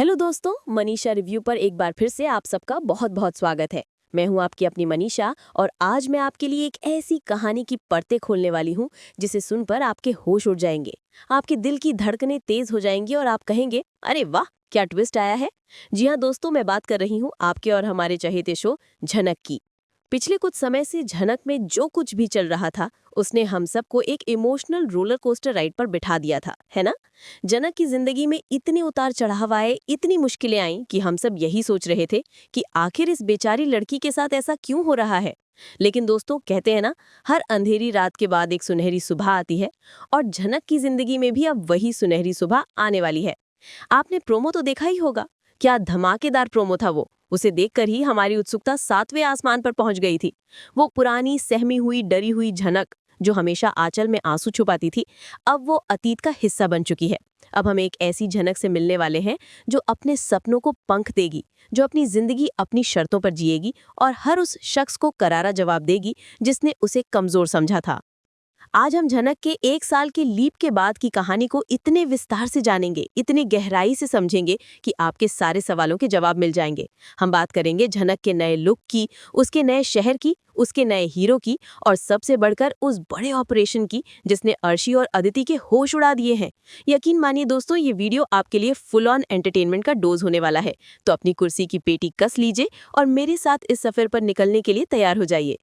Hello दोस्तों, Manisha review पर एक बार फिर से आप सबका बहुत बहुत स्वागत है। मैं हूं आपकी अपनी मनीषा और आज मैं आपके लिए एक ऐसी कहानी की परतें खोलने वाली हूं जिसे सुनकर आपके होश उड़ जाएंगे, आपके दिल की धड़कनें तेज हो जाएंगी और आप कहेंगे, अरे वाह, क्या ट्विस्ट आया है। जी हाँ दोस्तों, मैं बात कर रही हूँ आपके और हमारे चहेते शो झनक की। पिछले कुछ समय से झनक में जो कुछ भी चल रहा था उसने हम सबको एक इमोशनल रोलर कोस्टर राइड पर बिठा दिया था, है ना। जनक की जिंदगी में इतने उतार चढ़ाव आए, इतनी मुश्किलें आईं कि हम सब यही सोच रहे थे कि आखिर इस बेचारी लड़की के साथ ऐसा क्यों हो रहा है। लेकिन दोस्तों, कहते हैं ना, हर अंधेरी रात के बाद एक सुनहरी सुबह आती है और झनक की जिंदगी में भी अब वही सुनहरी सुबह आने वाली है। आपने प्रोमो तो देखा ही होगा। क्या धमाकेदार प्रोमो था वो। उसे देखकर ही हमारी उत्सुकता 7वें आसमान पर पहुंच गई थी। वो पुरानी सहमी हुई डरी हुई झनक जो हमेशा आंचल में आंसू छुपाती थी, अब वो अतीत का हिस्सा बन चुकी है। अब हम एक ऐसी झनक से मिलने वाले हैं जो अपने सपनों को पंख देगी, जो अपनी जिंदगी अपनी शर्तों पर जिएगी और हर उस शख्स को करारा जवाब देगी जिसने उसे कमजोर समझा था। आज हम झनक के 1 साल के लीप के बाद की कहानी को इतने विस्तार से जानेंगे, इतनी गहराई से समझेंगे कि आपके सारे सवालों के जवाब मिल जाएंगे। हम बात करेंगे झनक के नए लुक की, उसके नए शहर की, उसके नए हीरो की और सबसे बढ़कर उस बड़े ऑपरेशन की जिसने अर्शी और अदिति के होश उड़ा दिए हैं। यकीन मानिए दोस्तों, ये वीडियो आपके लिए फुल ऑन एंटरटेनमेंट का डोज होने वाला है। तो अपनी कुर्सी की पेटी कस लीजिए और मेरे साथ इस सफर पर निकलने के लिए तैयार हो जाइए।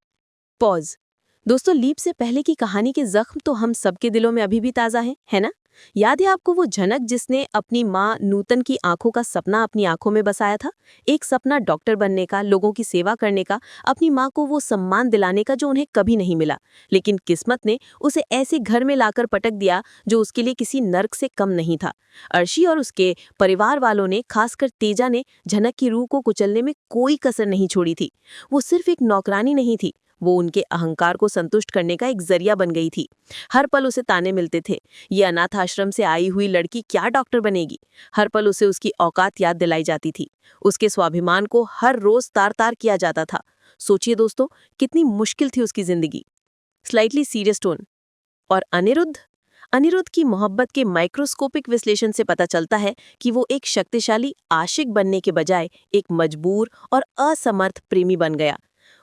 पॉज। दोस्तों, लीप से पहले की कहानी के जख्म तो हम सबके दिलों में अभी भी ताज़ा हैं, है ना। याद है आपको वो झनक जिसने अपनी माँ नूतन की आंखों का सपना अपनी आंखों में बसाया था। एक सपना डॉक्टर बनने का, लोगों की सेवा करने का, अपनी माँ को वो सम्मान दिलाने का जो उन्हें कभी नहीं मिला। लेकिन किस्मत ने उसे ऐसे घर में लाकर पटक दिया जो उसके लिए किसी नर्क से कम नहीं था। अर्शी और उसके परिवार वालों ने, खासकर तेजा ने, झनक की रूह को कुचलने में कोई कसर नहीं छोड़ी थी। वो सिर्फ एक नौकरानी नहीं थी, वो उनके अहंकार को संतुष्ट करने का एक जरिया बन गई थी। हर पल उसे ताने मिलते थे, ये अनाथ आश्रम से आई हुई लड़की क्या डॉक्टर बनेगी। हर पल उसे उसकी औकात याद दिलाई जाती थी। उसके स्वाभिमान को हर रोज तार तार किया जाता था। सोचिए दोस्तों, कितनी मुश्किल थी उसकी जिंदगी। Slightly serious tone. और अनिरुद्ध अनिरुद्ध की मोहब्बत के माइक्रोस्कोपिक विश्लेषण से पता चलता है कि वो एक शक्तिशाली आशिक बनने के बजाय एक मजबूर और असमर्थ प्रेमी बन गया।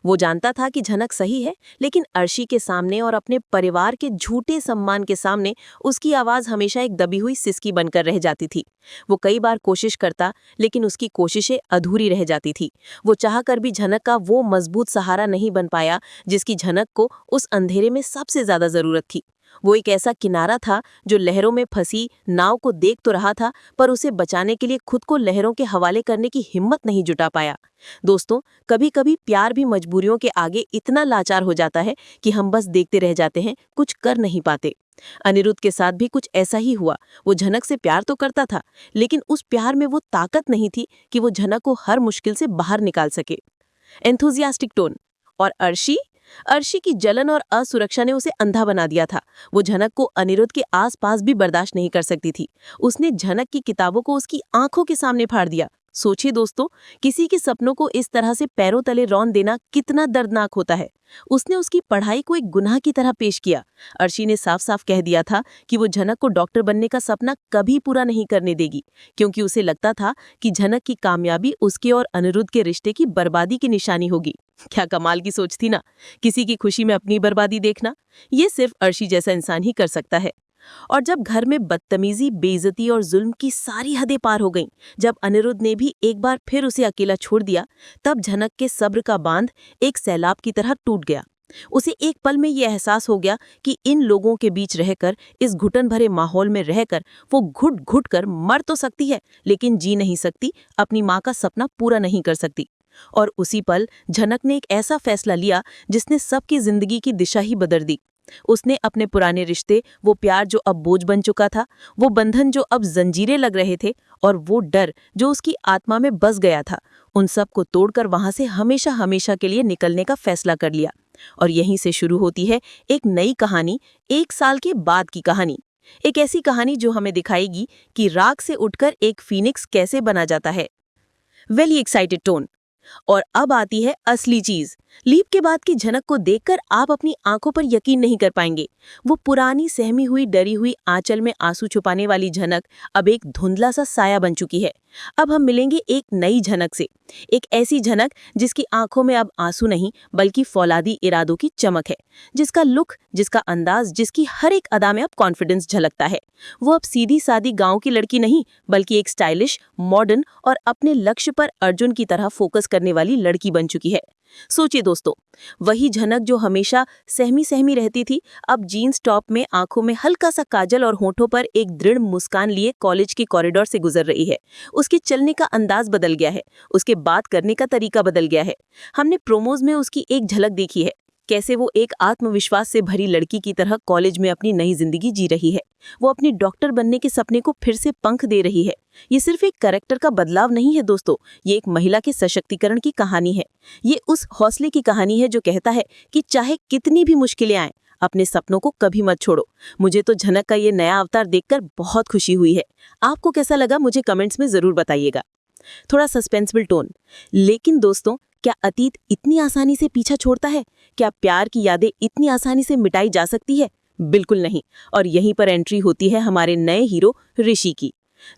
वो जानता था कि झनक सही है, लेकिन अर्शी के सामने और अपने परिवार के झूठे सम्मान के सामने उसकी आवाज हमेशा एक दबी हुई सिसकी बनकर रह जाती थी। वो कई बार कोशिश करता, लेकिन उसकी कोशिशें अधूरी रह जाती थी। वो चाहकर भी झनक का वो मजबूत सहारा नहीं बन पाया जिसकी झनक को उस अंधेरे में सबसे ज्यादा जरूरत थी। वो एक ऐसा किनारा था जो लहरों में फंसी नाव को देख तो रहा था, पर उसे बचाने के लिए खुद को लहरों के हवाले करने की हिम्मत नहीं जुटा पाया। दोस्तों, कभी कभी प्यार भी मजबूरियों के आगे इतना लाचार हो जाता है कि हम बस देखते रह जाते हैं, कुछ कर नहीं पाते। अनिरुद्ध के साथ भी कुछ ऐसा ही हुआ। वो झनक से प्यार तो करता था, लेकिन उस प्यार में वो ताकत नहीं थी कि वो झनक को हर मुश्किल से बाहर निकाल सके। Enthusiastic tone. और अर्शी की जलन और असुरक्षा ने उसे अंधा बना दिया था। वो झनक को अनिरुद्ध के आसपास भी बर्दाश्त नहीं कर सकती थी। उसने झनक की किताबों को उसकी आंखों के सामने फाड़ दिया। सोचिए दोस्तों, किसी के सपनों को इस तरह से पैरों तले रौंद देना कितना दर्दनाक होता है। उसने उसकी पढ़ाई को एक गुनाह की तरह पेश किया। अर्शी ने साफ साफ कह दिया था कि वो झनक को डॉक्टर बनने का सपना कभी पूरा नहीं करने देगी, क्योंकि उसे लगता था कि झनक की कामयाबी उसके और अनिरुद्ध के रिश्ते की बर्बादी की निशानी होगी। क्या कमाल की सोच थी ना, किसी की खुशी में अपनी बर्बादी देखना। ये सिर्फ अर्शी जैसा इंसान ही कर सकता है। और जब घर में बदतमीजी, बेइज्जती और जुल्म की सारी हदें पार हो गईं, जब अनिरुद्ध ने भी एक बार फिर उसे अकेला छोड़ दिया, तब झनक के सब्र का बांध एक सैलाब की तरह टूट गया। उसे एक पल में ये एहसास हो गया कि इन लोगों के बीच रहकर, इस घुटन भरे माहौल में रहकर वो घुट घुट कर मर तो सकती है, लेकिन जी नहीं सकती, अपनी माँ का सपना पूरा नहीं कर सकती। और उसी पल झनक ने एक ऐसा फैसला लिया जिसने सबकी जिंदगी की दिशा ही बदल दी। उसने अपने पुराने रिश्ते, वो प्यार जो अब बोझ बन चुका था, वो बंधन जो अब जंजीरें लग रहे थे, और वो डर जो उसकी आत्मा में बस गया था, उन सब को तोड़कर वहां से हमेशा हमेशा के लिए निकलने का फैसला कर लिया। और यहीं से शुरू होती है एक नई कहानी, 1 साल के बाद की कहानी। एक ऐसी कहानी जो हमें दिखाएगी कि राख से उठकर एक फीनिक्स कैसे बना जाता है। Very excited tone. और अब आती है असली चीज। लीप के बाद की झनक को देखकर आप अपनी आंखों पर यकीन नहीं कर पाएंगे। वो पुरानी सहमी हुई डरी हुई आंचल में आंसू छुपाने वाली झनक अब एक धुंधला सा साया बन चुकी है। अब हम मिलेंगे एक नई झनक से, एक ऐसी झनक जिसकी आंखों में अब आंसू नहीं बल्कि फौलादी इरादों की चमक है, जिसका लुक, जिसका अंदाज, जिसकी हर एक अदा में अब कॉन्फिडेंस झलकता है। वो अब सीधी सादी गांव की लड़की नहीं बल्कि एक स्टाइलिश, मॉडर्न और अपने लक्ष्य पर अर्जुन की तरह फोकस करने वाली लड़की बन चुकी है। सोचिए दोस्तों, वही झनक जो हमेशा सहमी सहमी रहती थी, अब जीन्स टॉप में, आंखों में हल्का सा काजल और होठों पर एक दृढ़ मुस्कान लिए कॉलेज के कॉरिडोर से गुजर रही है। उसके चलने का अंदाज बदल गया है, उसके बात करने का तरीका बदल गया है। हमने प्रोमोज में उसकी एक झलक देखी है, कैसे वो एक आत्मविश्वास से भरी लड़की की तरह कॉलेज में अपनी नई जिंदगी जी रही है। वो अपनी डॉक्टर बनने के सपने को फिर से पंख दे रही है। ये सिर्फ एक कैरेक्टर का बदलाव नहीं है दोस्तों, ये एक महिला के सशक्तिकरण की कहानी है। ये उस हौसले की कहानी है जो कहता है कि चाहे कितनी भी मुश्किलें आएं, अपने सपनों को कभी मत छोड़ो। मुझे तो झनक का ये नया अवतार देखकर बहुत खुशी हुई है। आपको कैसा लगा मुझे कमेंट्स में जरूर बताइएगा। थोड़ा सस्पेंसफुल टोन, लेकिन दोस्तों, क्या अतीत इतनी आसानी से पीछा छोड़ता है? क्या प्यार की यादें इतनी आसानी से मिटाई जा सकती है? बिल्कुल नहीं। और यहीं पर एंट्री होती है हमारे नए हीरो ऋषि की।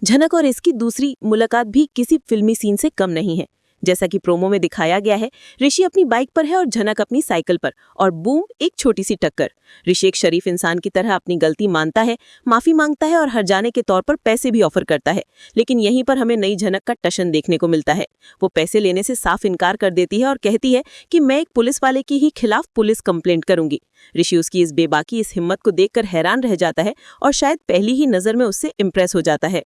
झनक और इसकी दूसरी मुलाकात भी किसी फिल्मी सीन से कम नहीं है। जैसा कि प्रोमो में दिखाया गया है, ऋषि अपनी बाइक पर है और झनक अपनी साइकिल पर, और बूम, एक छोटी सी टक्कर। ऋषि एक शरीफ इंसान की तरह अपनी गलती मानता है, माफी मांगता है और हर जाने के तौर पर पैसे भी ऑफर करता है। लेकिन यहीं पर हमें नई झनक का टशन देखने को मिलता है। वो पैसे लेने से साफ इनकार कर देती है और कहती है कि मैं एक पुलिस वाले के ही खिलाफ पुलिस कंप्लेंट करूंगी। ऋषि उसकी इस बेबाकी, इस हिम्मत को देखकर हैरान रह जाता है और शायद पहली ही नजर में उससे इम्प्रेस हो जाता है।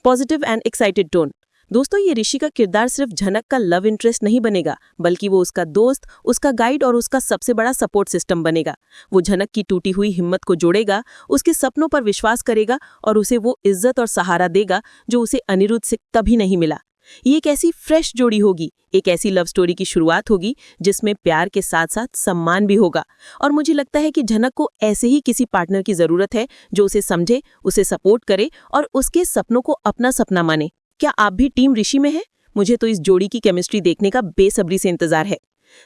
Positive and excited tone. दोस्तों, ये ऋषि का किरदार सिर्फ झनक का लव इंटरेस्ट नहीं बनेगा, बल्कि वो उसका दोस्त, उसका गाइड और उसका सबसे बड़ा सपोर्ट सिस्टम बनेगा। वो झनक की टूटी हुई हिम्मत को जोड़ेगा, उसके सपनों पर विश्वास करेगा और उसे वो इज्जत और सहारा देगा जो उसे अनिरुद्ध से कभी नहीं मिला। ये एक ऐसी फ्रेश जोड़ी होगी, एक ऐसी लव स्टोरी की शुरुआत होगी जिसमें प्यार के साथ साथ सम्मान भी होगा। और मुझे लगता है कि झनक को ऐसे ही किसी पार्टनर की जरूरत है जो उसे समझे, उसे सपोर्ट करे और उसके सपनों को अपना सपना माने। क्या आप भी टीम ऋषि में हैं? मुझे तो इस जोड़ी की केमिस्ट्री देखने का बेसब्री से इंतजार है।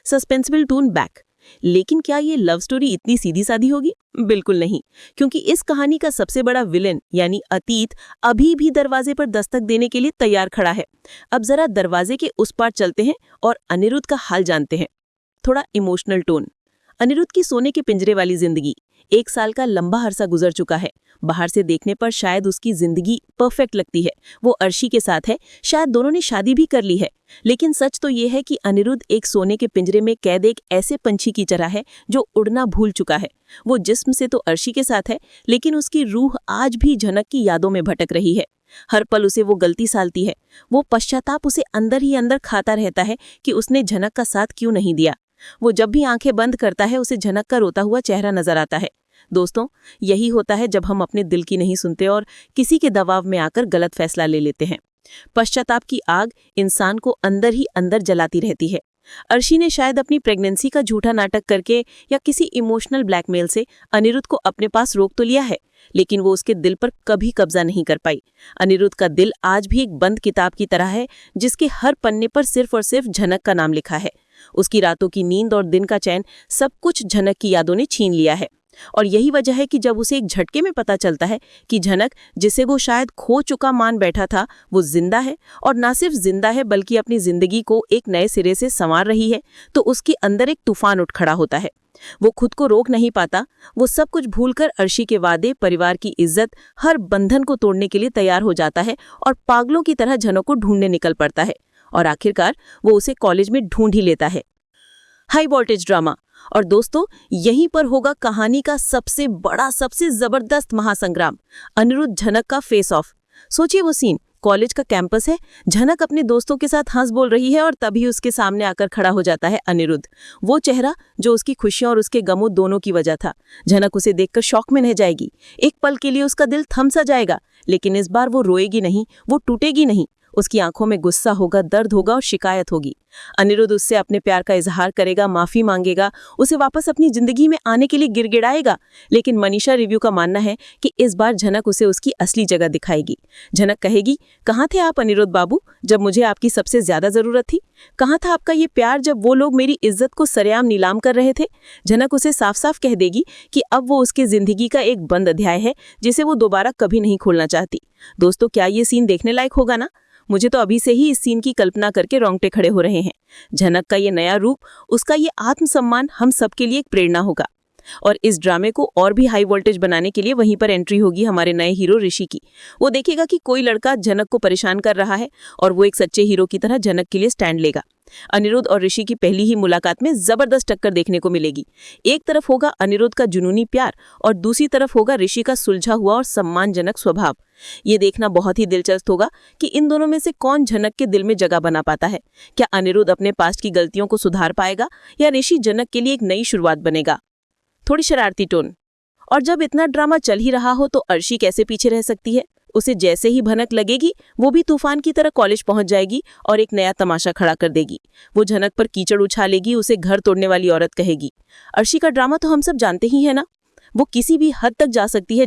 सस्पेंसिबल टोन बैक। लेकिन क्या ये लव स्टोरी इतनी सीधी सादी होगी? बिल्कुल नहीं, क्योंकि इस कहानी का सबसे बड़ा विलेन यानी अतीत अभी भी दरवाजे पर दस्तक देने के लिए तैयार खड़ा है। अब जरा दरवाजे के उस पार चलते हैं और अनिरुद्ध का हाल जानते हैं। थोड़ा इमोशनल टोन। अनिरुद्ध की सोने के पिंजरे वाली जिंदगी, 1 साल का लंबा अरसा गुजर चुका है। बाहर से देखने पर शायद उसकी जिंदगी परफेक्ट लगती है, वो अर्शी के साथ है, शायद दोनों ने शादी भी कर ली है। लेकिन सच तो ये है कि अनिरुद्ध एक सोने के पिंजरे में कैद एक ऐसे पंछी की तरह है जो उड़ना भूल चुका है। वो जिस्म से तो अर्शी के साथ है, लेकिन उसकी रूह आज भी झनक की यादों में भटक रही है। हर पल उसे वो गलती सालती है, वो पश्चाताप उसे अंदर ही अंदर खाता रहता है कि उसने झनक का साथ क्यों नहीं दिया। वो जब भी आंखें बंद करता है उसे झनक का रोता हुआ चेहरा नजर आता है। दोस्तों, यही होता है जब हम अपने दिल की नहीं सुनते और किसी के दबाव में आकर गलत फैसला ले लेते हैं। पश्चाताप की आग इंसान को अंदर ही अंदर जलाती रहती है। अर्शी ने शायद अपनी प्रेगनेंसी का झूठा नाटक करके या किसी इमोशनल ब्लैकमेल से अनिरुद्ध को अपने पास रोक तो लिया है, लेकिन वो उसके दिल पर कभी कब्जा नहीं कर पाई। अनिरुद्ध का दिल आज भी एक बंद किताब की तरह है जिसके हर पन्ने पर सिर्फ और सिर्फ झनक का नाम लिखा है। उसकी रातों की नींद और दिन का चैन, सब कुछ झनक की यादों ने छीन लिया है। और यही वजह है कि जब उसे एक झटके में पता चलता है कि झनक, जिसे वो शायद खो चुका मान बैठा था, वो जिंदा है, और ना सिर्फ जिंदा है बल्कि अपनी जिंदगी को एक नए सिरे से संवार रही है, तो उसके अंदर एक तूफान उठ खड़ा होता है। वो खुद को रोक नहीं पाता। वो सब कुछ भूलकर अर्शी के वादे, परिवार की इज्जत, हर बंधन को तोड़ने के लिए तैयार हो जाता है और पागलों की तरह झनक को ढूंढने निकल पड़ता है। और आखिरकार वो उसे कॉलेज में ढूंढ ही लेता है। High voltage drama. और दोस्तों, यहीं पर होगा कहानी का सबसे बड़ा, सबसे जबरदस्त महासंग्राम, अनिरुद्ध झनक का फेस ऑफ। सोचिए वो सीन, कॉलेज का कैंपस है, झनक अपने दोस्तों के साथ हंस बोल रही है और तभी उसके सामने आकर खड़ा हो जाता है अनिरुद्ध। वो चेहरा जो उसकी खुशियों और उसके गमों दोनों की वजह था। झनक उसे देखकर शॉक में रह जाएगी। एक पल के लिए उसका दिल थम सा जाएगा, लेकिन इस बार वो रोएगी नहीं, वो टूटेगी नहीं। उसकी आंखों में गुस्सा होगा, दर्द होगा और शिकायत होगी। अनिरुद्ध उससे अपने प्यार का इजहार करेगा, माफी मांगेगा, उसे वापस अपनी जिंदगी में आने के लिए गिड़गिड़ाएगा। लेकिन मनीषा रिव्यू का मानना है कि इस बार झनक उसे उसकी असली जगह दिखाएगी। झनक कहेगी, कहाँ थे आप अनिरुद्ध बाबू जब मुझे आपकी सबसे ज्यादा जरूरत थी? कहाँ था आपका ये प्यार जब वो लोग मेरी इज्जत को सरेआम नीलाम कर रहे थे? झनक उसे साफ साफ कह देगी कि अब वो उसकी जिंदगी का एक बंद अध्याय है जिसे वो दोबारा कभी नहीं खोलना चाहती। दोस्तों, क्या ये सीन देखने लायक होगा ना? मुझे तो अभी से ही इस सीन की कल्पना करके रोंगटे खड़े हो रहे हैं। जनक का ये नया रूप, उसका ये आत्मसम्मान हम सबके लिए एक प्रेरणा होगा। और इस ड्रामे को और भी हाई वोल्टेज बनाने के लिए वहीं पर एंट्री होगी हमारे नए हीरो ऋषि की। वो देखेगा कि कोई लड़का जनक को परेशान कर रहा है और वो एक सच्चे हीरो की तरह जनक के लिए स्टैंड लेगा। अनिरुद्ध और ऋषि की पहली ही मुलाकात में जबरदस्त टक्कर देखने को मिलेगी। एक तरफ होगा अनिरुद्ध का जुनूनी प्यार और दूसरी तरफ होगा ऋषि का सुलझा हुआ और सम्मानजनक स्वभाव। ये देखना बहुत ही दिलचस्प होगा कि इन दोनों में से कौन जनक के दिल में जगह बना पाता है। क्या अनिरुद्ध अपने पास्ट की गलतियों को सुधार पाएगा या ऋषि जनक के लिए एक नई शुरुआत बनेगा। थोड़ी शरारती टोन। और जब इतना ड्रामा चल ही रहा हो तो अर्शी कैसे पीछे रह सकती है। उसे जैसे ही भनक लगेगी वो भी तूफान की तरह कॉलेज पहुंच जाएगी और एक नया तमाशा खड़ा कर देगी। वो जनक पर कीचड़ उछालेगी, उसे घर तोड़ने वाली औरत कहेगी। अर्शी का ड्रामा तो हम सब जानते ही है ना, वो किसी भी हद तक जा सकती है